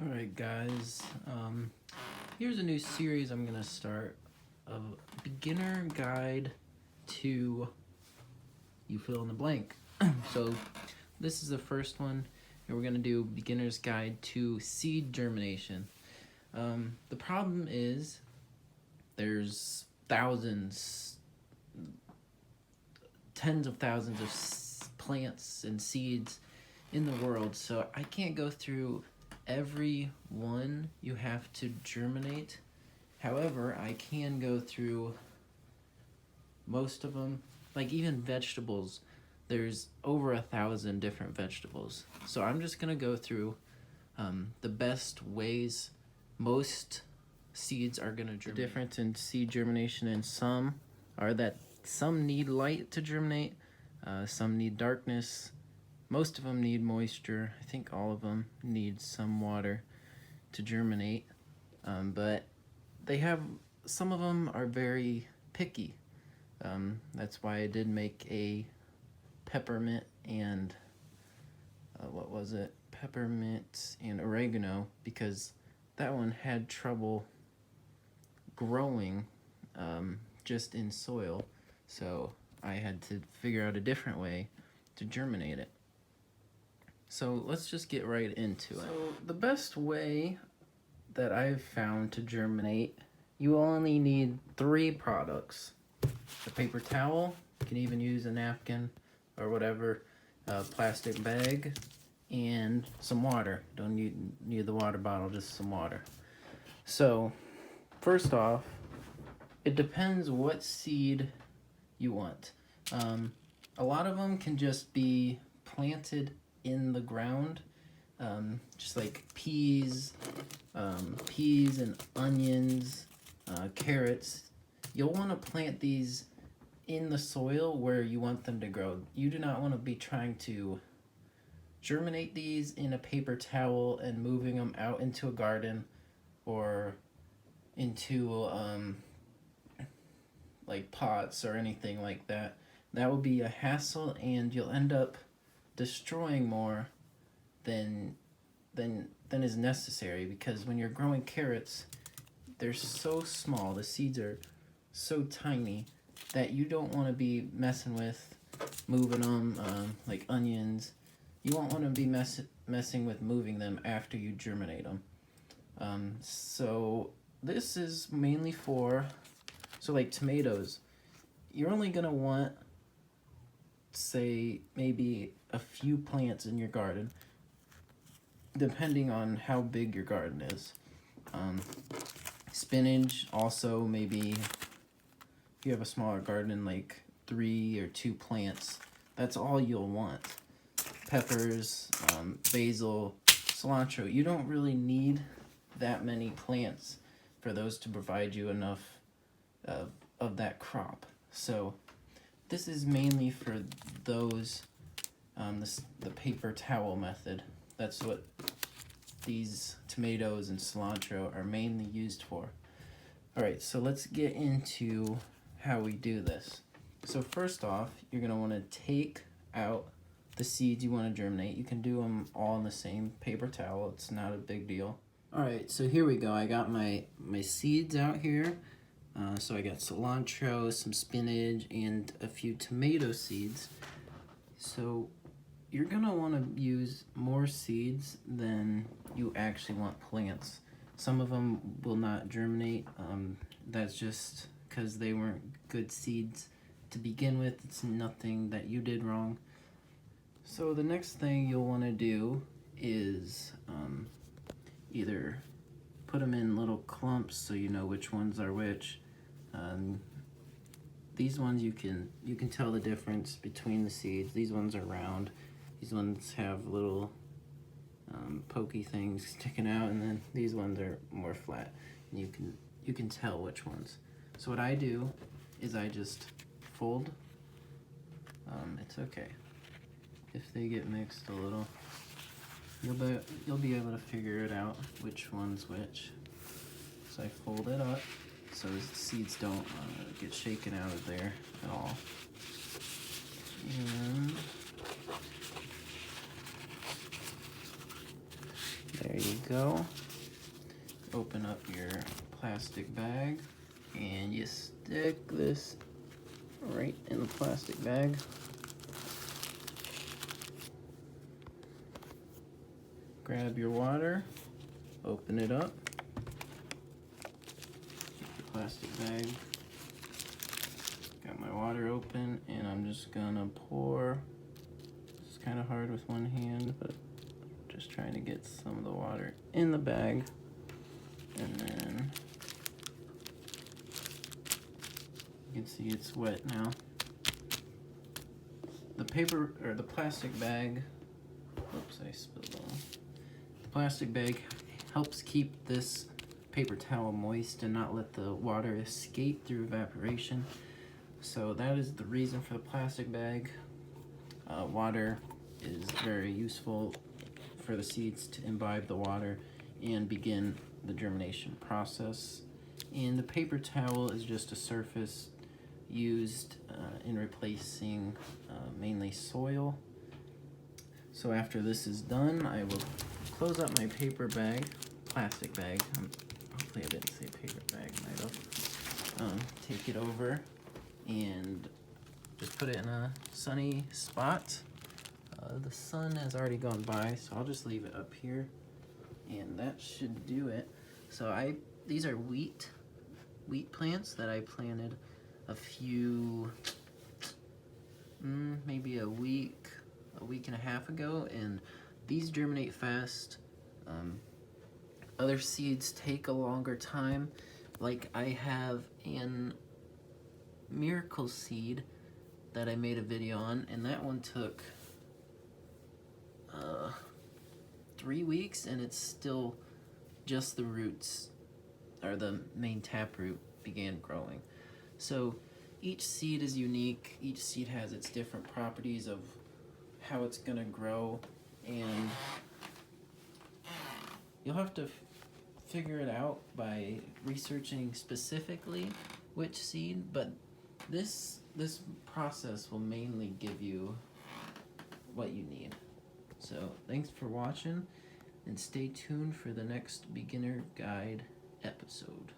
Alright guys, here's a new series I'm gonna start of beginner guide to you fill in the blank. So this is the first one, and we're gonna do beginner's guide to seed germination. The problem is there's thousands, tens of thousands of plants and seeds in the world, so I can't go through every one you have to germinate. However, I can go through most of them. Like even vegetables, there's over 1,000 different vegetables. So I'm just gonna go through the best ways most seeds are gonna germinate. The difference in seed germination and some are that some need light to germinate, some need darkness. Most of them need moisture. I think all of them need some water to germinate, but they have, some of them are very picky. That's why I did make a peppermint and, peppermint and oregano, because that one had trouble growing just in soil, so I had to figure out a different way to germinate it. So let's just get right into it. So the best way that I've found to germinate, you only need 3 products. A paper towel, you can even use a napkin or whatever, a plastic bag, and some water. Don't need the water bottle, just some water. So first off, it depends what seed you want. A lot of them can just be planted in the ground, just like peas and onions, carrots. You'll want to plant these in the soil where you want them to grow. You do not want to be trying to germinate these in a paper towel and moving them out into a garden or into like pots or anything like that. That will be a hassle, and you'll end up destroying more than is necessary, because when you're growing carrots, they're so small, the seeds are so tiny that you don't want to be messing with moving them. Like onions, you won't want to be messing with moving them after you germinate them. So this is mainly for, so like tomatoes, you're only gonna want, say, maybe a few plants in your garden, depending on how big your garden is. Spinach, also, maybe if you have a smaller garden, like 3 or 2 plants, that's all you'll want. Peppers, basil, cilantro, you don't really need that many plants for those to provide you enough of that crop. So this is mainly for those, the paper towel method. That's what these tomatoes and cilantro are mainly used for. Alright, so let's get into how we do this. So first off, you're going to want to take out the seeds you want to germinate. You can do them all in the same paper towel. It's not a big deal. Alright, so here we go. I got my seeds out here. So I got cilantro, some spinach, and a few tomato seeds. So you're gonna want to use more seeds than you actually want plants. Some of them will not germinate. That's just because they weren't good seeds to begin with. It's nothing that you did wrong. So the next thing you'll want to do is either put them in little clumps so you know which ones are which. These ones you can tell the difference between the seeds. These ones are round. These ones have little pokey things sticking out, and then these ones are more flat. And you can tell which ones. So what I do is I just fold. It's okay if they get mixed a little. You'll be able to figure it out which one's which. So I fold it up so the seeds don't get shaken out of there at all. And there you go. Open up your plastic bag and you stick this right in the plastic bag. Grab your water, open it up, keep the plastic bag. Got my water open and I'm just gonna pour. It's kind of hard with one hand, but just trying to get some of the water in the bag. And then you can see it's wet now. The paper or the plastic bag, oops, I spilled on. The plastic bag helps keep this paper towel moist and not let the water escape through evaporation. So that is the reason for the plastic bag. Water is very useful for the seeds to imbibe the water and begin the germination process. And the paper towel is just a surface used in replacing mainly soil. So after this is done, I will close up my paper bag, plastic bag. Hopefully I didn't say paper bag, might have. Take it over and just put it in a sunny spot. The sun has already gone by, so I'll just leave it up here, and that should do it. So these are wheat plants that I planted a few, maybe a week and a half ago, and these germinate fast. Other seeds take a longer time. Like I have an miracle seed that I made a video on, and that one took 3 weeks, and it's still just the roots, or the main taproot began growing. So each seed is unique. Each seed has its different properties of how it's gonna grow, and you'll have to figure it out by researching specifically which seed, but this process will mainly give you what you need. So thanks for watching, and stay tuned for the next beginner guide episode.